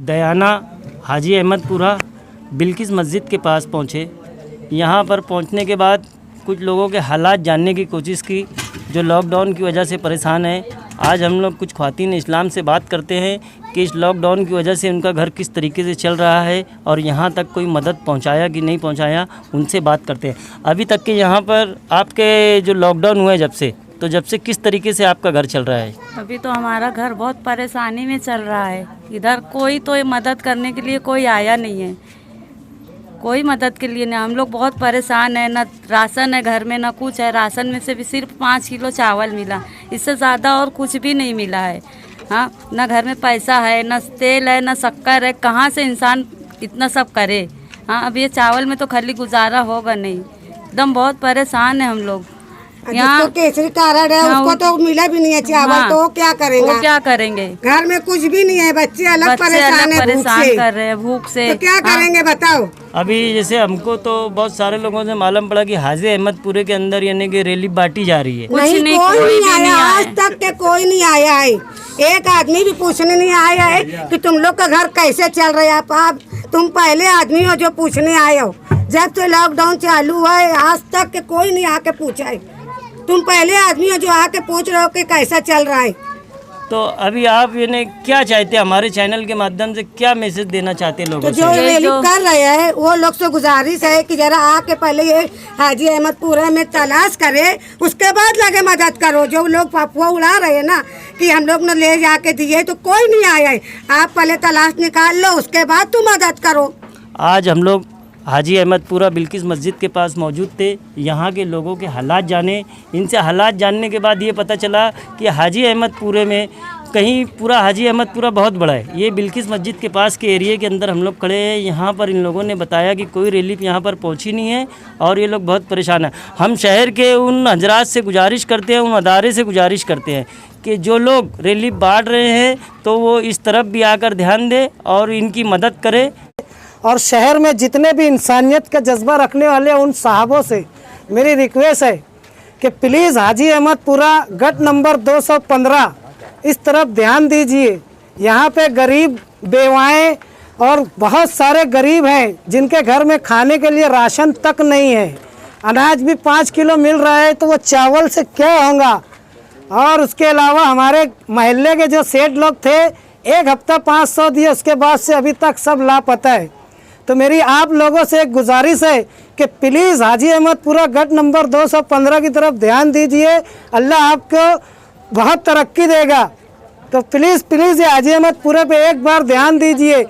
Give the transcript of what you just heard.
दयाना हाजी अहमदपुरा बिल्किस मस्जिद के पास पहुँचे। यहाँ पर पहुँचने के बाद कुछ लोगों के हालात जानने की कोशिश की जो लॉकडाउन की वजह से परेशान है। आज हम लोग कुछ ख्वातीन इस्लाम से बात करते हैं कि इस लॉकडाउन की वजह से उनका घर किस तरीके से चल रहा है और यहाँ तक कोई मदद पहुँचाया कि नहीं पहुँचाया, उनसे बात करते हैं। अभी तक के यहाँ पर आपके जो लॉकडाउन हुआ है जब से किस तरीके से आपका घर चल रहा है? अभी तो हमारा घर बहुत परेशानी में चल रहा है। इधर कोई तो मदद करने के लिए कोई आया नहीं है, कोई मदद के लिए नहीं। हम लोग बहुत परेशान है, न राशन है घर में, न कुछ है। राशन में से भी सिर्फ 5 किलो चावल मिला, इससे ज़्यादा और कुछ भी नहीं मिला है। हाँ, न घर में पैसा है, न तेल है, न शक्कर है। कहाँ से इंसान इतना सब करे? हाँ, अब ये चावल में तो खाली गुजारा होगा नहीं। एकदम बहुत परेशान है हम लोग। यहाँ केसरी कार्ड है, उसको तो मिला भी नहीं है चावल। हाँ, तो क्या करेंगे? घर में कुछ भी नहीं है, बच्चे अलग परेशान कर रहे हैं भूख से। तो क्या करेंगे बताओ? अभी जैसे हमको तो बहुत सारे लोगों से मालूम पड़ा कि हाजी अहमदपुरे के अंदर यानी कि रैली बांटी जा रही है। नहीं, कोई नहीं आया आज तक के, कोई नहीं आया है। एक आदमी भी पूछने नहीं आया है कि तुम लोग का घर कैसे चल रहा है। आप तुम पहले आदमी हो जो पूछने आए हो। जब से लॉकडाउन चालू हुआ है आज तक के कोई नहीं आके पूछा है। तुम पहले आदमी हो जो आके पूछ रहे हो कि कैसा चल रहा है। तो अभी आप यानी क्या चाहते हैं, हमारे चैनल के माध्यम से क्या मैसेज देना चाहते हैं लोगों तो जो रैली कर रहे हैं वो लोग से गुजारिश है कि जरा आके पहले ये हाजी अहमदपुरा में तलाश करे, उसके बाद लगे मदद करो। जो लोग अफवाह उड़ा रहे हैं ना कि हम लोग ने ले जाके दिए, तो कोई नहीं आया है। आप पहले तलाश निकाल लो, उसके बाद तुम मदद करो। आज हम लोग हाजी अहमदपुरा बिल्किस मस्जिद के पास मौजूद थे। यहाँ के लोगों के हालात जाने, इनसे हालात जानने के बाद ये पता चला कि हाजी अहमदपुरे में कहीं पूरा हाजी अहमदपुरा बहुत बड़ा है। ये बिल्किस मस्जिद के पास के एरिया के अंदर हम लोग खड़े हैं। यहाँ पर इन लोगों ने बताया कि कोई रिलीफ यहाँ पर पहुँची नहीं है और ये लोग बहुत परेशान हैं। हम शहर के उन हजरात से गुजारिश करते हैं, उन अदारे से गुजारिश करते हैं कि जो लोग रिलीफ बांट रहे हैं तो वो इस तरफ भी आकर ध्यान दें और इनकी मदद करें। और शहर में जितने भी इंसानियत का जज्बा रखने वाले उन साहबों से मेरी रिक्वेस्ट है कि प्लीज़ हाजी अहमदपुरा गट नंबर 215 इस तरफ ध्यान दीजिए। यहाँ पे गरीब बेवाएँ और बहुत सारे गरीब हैं जिनके घर में खाने के लिए राशन तक नहीं है। अनाज भी 5 किलो मिल रहा है तो वो चावल से क्या होगा। और उसके अलावा हमारे महल्ले के जो सेठ लोग थे, 1 हफ्ता 500 दिए, उसके बाद से अभी तक सब लापता है। तो मेरी आप लोगों से एक गुजारिश है कि प्लीज़ हाजी अहमदपुरा गट नंबर 215 की तरफ ध्यान दीजिए। अल्लाह आपको बहुत तरक्की देगा। तो प्लीज़ ये हाजी अहमदपुरे पे एक बार ध्यान दीजिए।